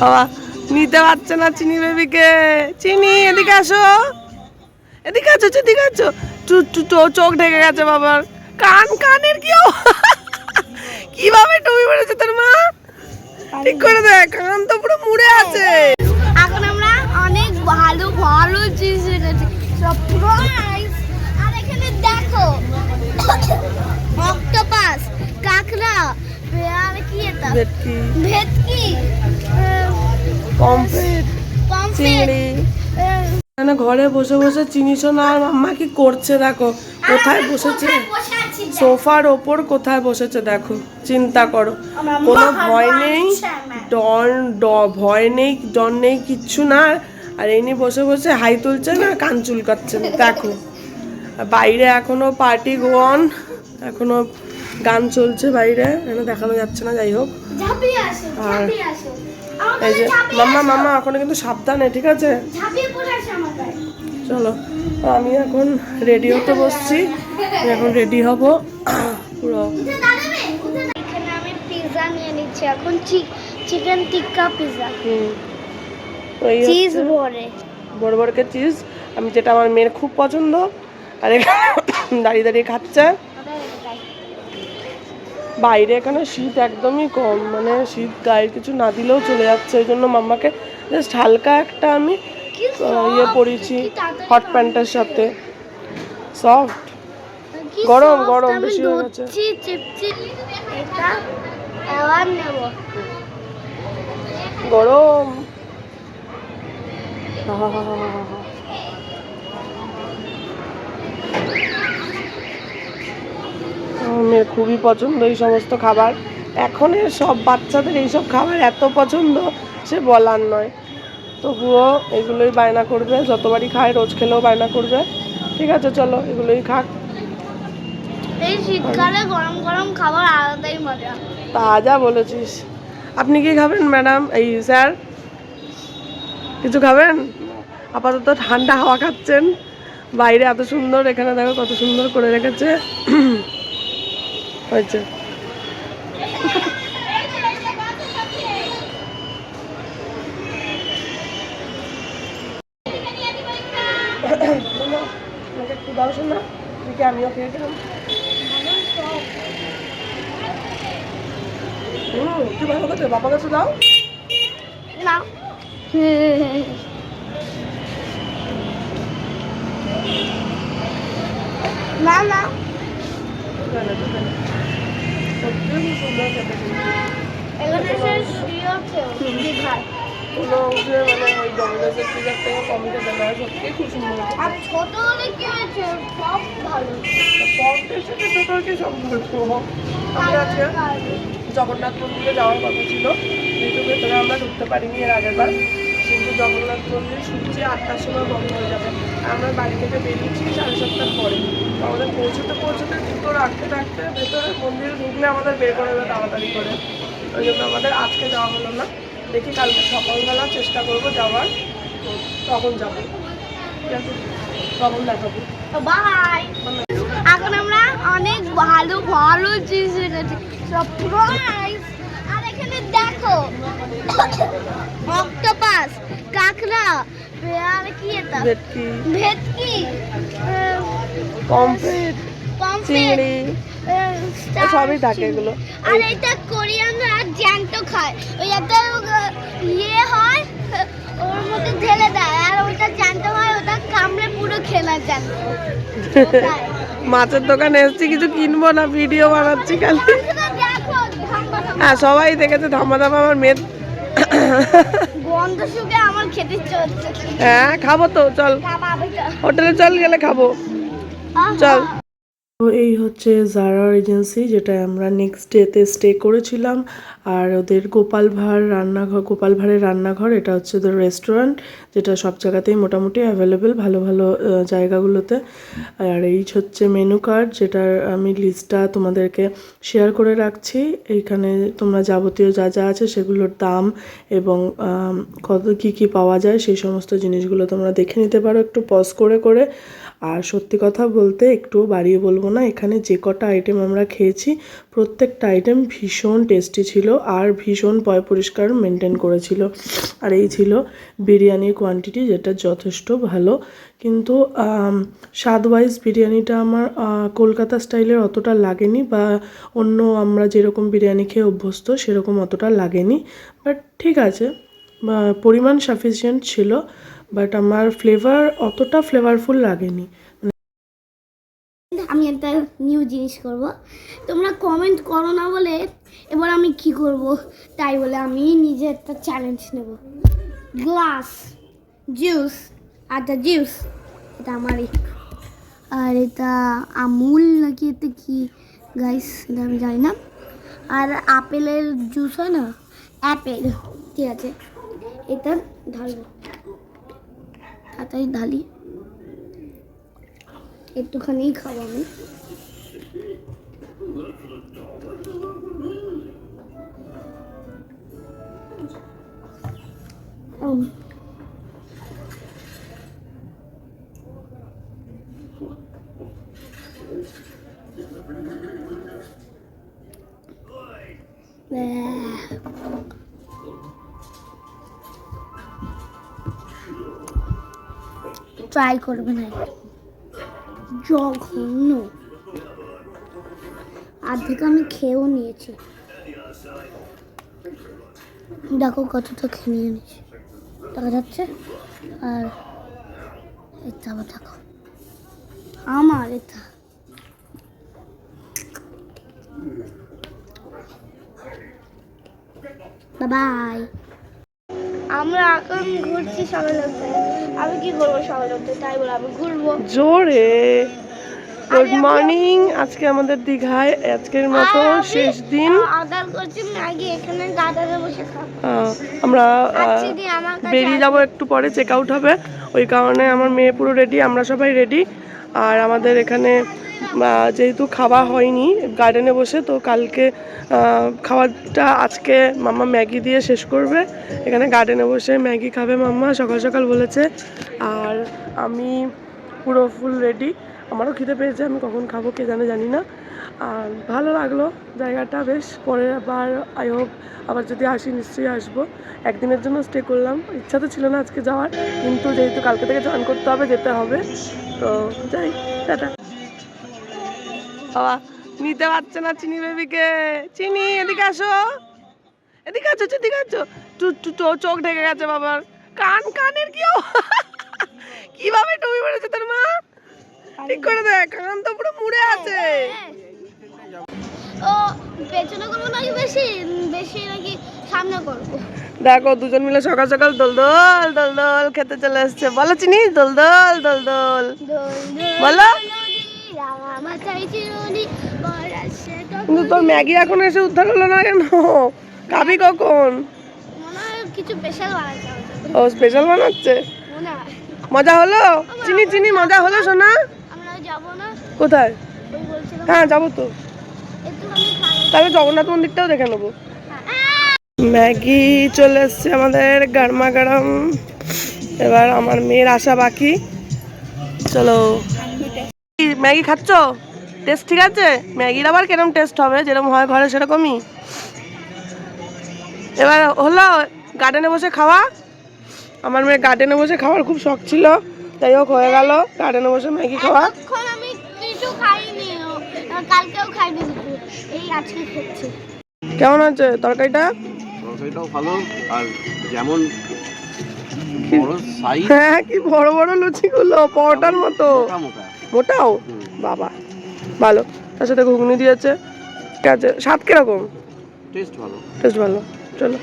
বাবা নিতে পারছে না চিনি বেবিকে। চিনি এদিকে আসো, এদিকে আছো, এদিকে আছো। চোখ ঢেকে গেছে বাবার। কানের কিভাবে টুপি পড়েছে তোর মা? ঠিক করে দেখ, কান তো পুরো মুড়ে আছে। এখন আমরা অনেক ভালো ভালো জিনিস এনেছি, সারপ্রাইজ। আর এখানে দেখো অক্টোপাস, কাঁকড়া, আর কি এটা, ভেটকি, পমফ্রেট, চিংড়ি। এখানে ঘরে বসে বসে চিনি সোনা আর মাম্মা কি করছে দেখো, কোথায় বসেছে, সোফার ওপর কোথায় বসেছে দেখো, চিন্তা করো। কোনো ভয় নেই, ভয় নেই, ডর নেই, কিচ্ছু না। আর এমনি বসে বসে হাই তুলছে না, কান চুলকাচ্ছেন দেখো। বাইরে এখনো পার্টি গোয়ন, এখনো গান চলছে বাইরে, এখানে দেখানো যাচ্ছে না, যাই হোক। আর এই যে মাম্মা এখনো কিন্তু সাবধানে, ঠিক আছে? চলো আমি এখন রেডি হতে বসছি, এখন রেডি হব পুরো। এখানে আমি পিৎজা নিয়ে নিচ্ছি এখন, চিকেন টিক্কা পিৎজা, চিজ ভরে, বড় বড়কে চিজ, আমি যেটা আমার মেয়ের খুব পছন্দ। আর এখানে দাঁড়িয়ে দাঁড়িয়ে খাচ্ছে। বাইরে এখানে শীত একদমই কম, মানে শীত গায়ের কিছু না দিলেও চলে যাচ্ছে। ওই জন্য মাম্মাকে জাস্ট হালকা একটা আমি ইয়ে পরিয়েছি হট প্যান্টের সাথে, সফট। গরম গরম বেশি হয়ে গেছে। গরম মেয়ের খুবই পছন্দ এই সমস্ত খাবার। এখনের সব বাচ্চাদের এইসব খাবার এত পছন্দ সে বলার নয়। তবুও এগুলোই বায়না করবে, যতবারই খায় রোজ খেলেও বায়না করবে। ঠিক আছে চলো এগুলোই খাক। এই শীতকালে গরম গরম খাবার আলাদাই মজা। তাজা বলেছিস। আপনি কি খাবেন ম্যাডাম, এই স্যার কিছু খাবেন? আপাতত ঠান্ডা হাওয়া খাচ্ছেন। বাইরে এত সুন্দর, এখানে দেখো কত সুন্দর করে রেখেছে। হয়েছে একটু দাও শোনা, আমিও খেয়েছিলাম। তুই ভালো করতে বাবা কাছে দাও না। না না সত্যি খুব সুন্দর খেতে। এখানে সে শুয়েছে দীঘায়, কোনো অংশে মানে ওই ডমিনোজের পিজার থেকে কম খেতে না, সত্যি খুব সুন্দর। আর ছোট হলে কি হয়েছে, সব ভালো, পমফ্রেটের সাথে ছোটোকে সব বলবো। আমি আজকে জগন্নাথ মন্দিরে যাওয়ার কথা ছিল, কিন্তু ভেতরে আমরা ঢুকতে পারিনি এর আগের বার। কিন্তু জগন্নাথ মন্দির সূর্যে 8টার সময় বন্ধ হয়ে যাবে। আমরা বাড়ি থেকে বেরিয়েছি 7:30টার পরে। তো আমাদের পৌঁছতে জুতো রাখতে ভেতরে মন্দিরে ঢুকলে আমাদের বের করে দেবে তাড়াতাড়ি করে। ওই জন্য আমাদের আজকে যাওয়া হলো না। দেখি কালকে সকালবেলা চেষ্টা করবো যাওয়ার, তখন যাবো। ঠিক আছে, তখন দেখাবো। বাই। এখন আমরা অনেক ভালো ভালো জিনিস এনেছি, সারপ্রাইজ। আর এখানে দেখো অক্টোপাস, কাঁকড়া, আর কি এটা, ভেটকি, পমফ্রেট, চিংড়ি, সবই থাকে এগুলো। আর এটা কোরিয়ানরা জ্যান্ত খায়, ওই একটা ইয়ে হয় ওর মধ্যে ঢেলে দেয়, আর ওটা জ্যান্ত হয়, ওটা কামড়ে পুরো খেলা জ্যান্ত। মাছের দোকানে এসেছি, কিছু কিনবো না, ভিডিও বানাচ্ছি খালি। হ্যাঁ সবাই দেখেছে ধামা ধামা, আমার মেয়ে গন্ধ শুকে আমার খেতে ইচ্ছে হচ্ছে। হ্যাঁ খাবো তো, চল হোটেলে চল, গেলে খাবো, চল। তো এই হচ্ছে জারার এজেন্সি, যেটা আমরা নেক্সট ডেতে স্টে করেছিলাম। আর ওদের গোপাল ভাঁড়ের রান্নাঘর, এটা হচ্ছে ওদের রেস্টুরেন্ট, যেটা সব জায়গাতেই মোটামুটি অ্যাভেলেবেল, ভালো ভালো জায়গাগুলোতে। আর এই হচ্ছে মেনু কার্ড, যেটার আমি লিস্টটা তোমাদেরকে শেয়ার করে রাখছি। এইখানে তোমরা যাবতীয় যা যা আছে সেগুলোর দাম এবং কত কী পাওয়া যায় সেই সমস্ত জিনিসগুলো তোমরা দেখে নিতে পারো একটু পজ করে করে। আর সত্যি কথা বলতে একটুও বাড়িয়ে বলবো না, এখানে যে কটা আইটেম আমরা খেয়েছি প্রত্যেকটা আইটেম ভীষণ টেস্টি ছিল আর ভীষণ পয় পরিষ্কার মেনটেন করেছিল। আর এই ছিল বিরিয়ানির কোয়ান্টিটি, যেটা যথেষ্ট ভালো। কিন্তু স্বাদ ওয়াইজ বিরিয়ানিটা আমার কলকাতা স্টাইলের অতটা লাগেনি, বা অন্য আমরা যেরকম বিরিয়ানি খেয়ে অভ্যস্ত সেরকম অতটা লাগেনি। বাট ঠিক আছে, পরিমাণ সাফিসিয়েন্ট ছিল, বাট আমার ফ্লেভার অতটা ফ্লেভারফুল লাগেনি। আমি একটা নিউ জিনিস করব, তোমরা কমেন্ট করো না বলে এবার আমি কি করব, তাই বলে আমি নিজে একটা চ্যালেঞ্জ নেব। গ্লাস জুস, আচ্ছা জুস, এটা আমারই। আর এটা আমুল নাকি এটা কি গাইস, এটা আমি জানি না। আর আপেলের জুস হয় না, অ্যাপেল, ঠিক আছে, এটা ঢালবো, তাড়াতাড়ি ঢালি, একটুখানি খাবো আমি। ট্রাই করবে না, জঘন্য। আর্ধেক আমি খেয়েও নিয়েছি, দেখো কতটা খেয়ে নিয়েছি, দেখা যাচ্ছে। আর এটা আবার দেখো আমার, এটা বাই। আমরা এখন ঘুরছি সবাই লোকতে, আমি কি করবো সবাই লোকতে, তাই বলে আমি ঘুরবো জোরে। গুড মর্নিং, আজকে আমাদের দীঘায় আজকের মতো শেষ দিন। অর্ডার করছি ম্যাগি, এখানে গার্ডেনে বসে খাবো। আমরা বেরিয়ে যাবো একটু পরে, চেক আউট হবে, ওই কারণে আমার মেয়ে পুরো রেডি, আমরা সবাই রেডি। আর আমাদের এখানে যেহেতু খাওয়া হয়নি গার্ডেনে বসে, তো কালকে খাওয়াটা আজকে মাম্মা ম্যাগি দিয়ে শেষ করবে। এখানে গার্ডেনে বসে ম্যাগি খাবে মাম্মা, সকাল সকাল বলেছে। আর আমি পুরো ফুল রেডি, আমারও খিদে পেয়েছে, আমি কখন খাবো কে জানি না। আর ভালো লাগলো জায়গাটা বেশ। পরে আবার আই হোপ আবার যদি আসি নিশ্চয়ই আসবো। একদিনের জন্য স্টে করলাম, ইচ্ছা তো ছিল না আজকে যাওয়ার, কিন্তু যেহেতু কালকে থেকে জয়েন করতে হবে, যেতে হবে, তো যাই। টাটা। বাবা নিতে পারছে না চিনি বেবিকে। চিনি এদিকে আসো, এদিকে আছো, এদিকে আছো। চোখ ঢেকে গেছে বাবার, কানের কিভাবে টুপি পড়েছে তোর মা, ঠিক করে দেখ, কান তো পুরো মুড়ে আছে। ও পেছনে করবো নাকি বেশি বেশি নাকি সামনে করবো? দেখো দুজন মিলে সকাল সকাল দোল দোল দোল দোল খেতে চলে এসছে। বলো চিনি, দোল দোল দোল দোল বলো। কিন্তু তোর ম্যাগি এখন এসে উদ্ধার হলো না কেন? খাবি কখন? কিছু স্পেশাল বানাচ্ছে। ও স্পেশাল বানাচ্ছে, মজা হলো? চিনি চিনি মজা হলো সোনা? আমরা যাবো না কোথায়? ওই বলছিলাম। হ্যাঁ যাবো তো, তাহলে জগন্নাথ মন্দিরটাও দেখে নেবো। ম্যাগি চলে এসছে আমাদের গরমা গরম, এবার আমার মেয়ের আসা বাকি। চলো। ম্যাগি খাচ্ছ? টেস্ট ঠিক আছে? ম্যাগির আবার কেরম টেস্ট হবে, যেরকম হয় ঘরে সেরকমই। এবার হলো গার্ডেনে বসে খাওয়া। আমার মেয়ে গার্ডেনে বসে খাওয়ার খুব শখ ছিল, যাই হোক হয়ে গেল গার্ডেনে বসে ম্যাগি খাওয়া। আমি কিছু খাইনি, কালকেও খাইনি, এই আজকে খাচ্ছি। কেমন আছে তরকারিটা? তরকারিটাও ভালো, আর যেমন বড় সাইজ, হ্যাঁ কি বড় বড় লুচিগুলো, পরোটার মতো মোটাও। বাবা ভালো, তার সাথে ঘুগনি দিয়েছে। ঠিক আছে, স্বাদ কিরকম? টেস্ট ভালো, টেস্ট ভালো। চলো,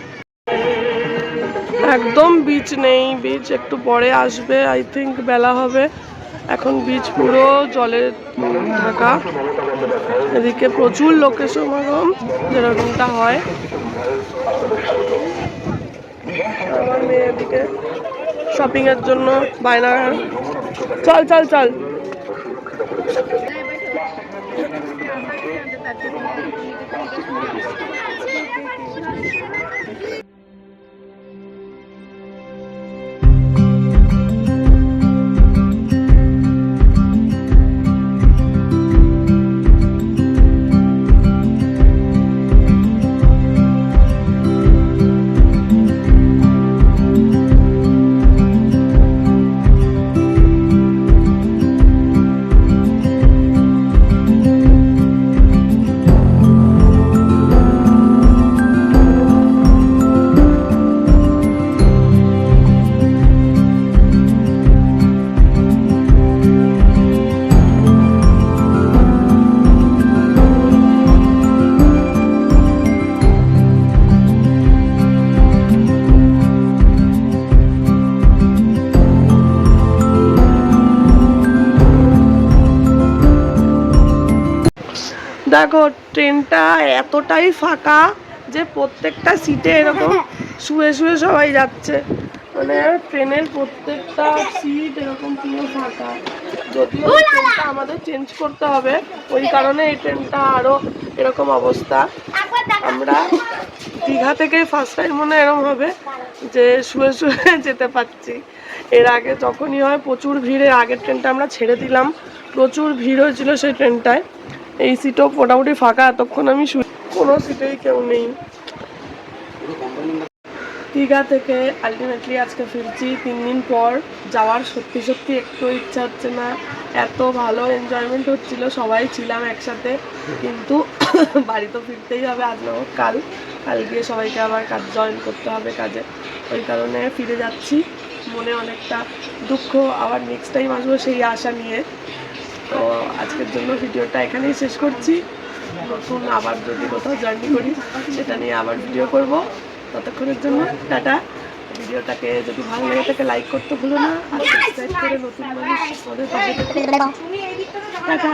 একদম বিচ নেই, বিচ একটু পরে আসবে, আই থিঙ্ক বেলা হবে। এখন বিচ পুরো জলে ঢাকা, এদিকে প্রচুর লোকের সমাগম যেরকমটা হয়। আমার মেয়ে এদিকে শপিং এর জন্য বায়না, চল চল চল। দেখো ট্রেনটা এতটাই ফাঁকা যে প্রত্যেকটা সিটে এরকম শুয়ে শুয়ে সবাই যাচ্ছে, মানে ট্রেনের প্রত্যেকটা সিট এরকম পুরো ফাঁকা। যদিও এই ট্রেনটা আমাদের চেঞ্জ করতে হবে, ওই কারণে এই ট্রেনটা আরো এরকম অবস্থা। আমরা দীঘা থেকে ফার্স্ট টাইম মনে হয় এরকম হবে যে শুয়ে শুয়ে যেতে পারছি। এর আগে যখনই হয় প্রচুর ভিড়ের আগের ট্রেনটা আমরা ছেড়ে দিলাম, প্রচুর ভিড় হয়েছিল সেই ট্রেনটায়। এই সিটও মোটামুটি ফাঁকা, এতক্ষণ আমি শুয়ে, কোনো সিটেই কেউ নেই। দীঘা থেকে আলটিমেটলি আজকে ফিরছি 3 দিন পর। যাওয়ার সত্যি সত্যি একটু ইচ্ছা হচ্ছে না, এত ভালো এনজয়মেন্ট হচ্ছিল, সবাই ছিলাম একসাথে, কিন্তু বাড়ি তো ফিরতেই হবে, আজ না হোক কাল। কাল গিয়ে সবাইকে আবার কাজ জয়েন করতে হবে কাজে, ওই কারণে ফিরে যাচ্ছি। মনে অনেকটা দুঃখ, আবার নেক্সট টাইম আসবো সেই আশা নিয়ে। তো আজকের জন্য ভিডিওটা এখানেই শেষ করছি। নতুন আবার যদি কোথাও জার্নি করি সেটা নিয়ে আবার ভিডিও করব। ততক্ষণের জন্য টাটা। ভিডিওটাকে যদি ভালো লাগে থাকে লাইক করতে ভুলো না, আর সাবস্ক্রাইব করে নতুন মানুষ আমাদের পাশে থেকো। টাটা।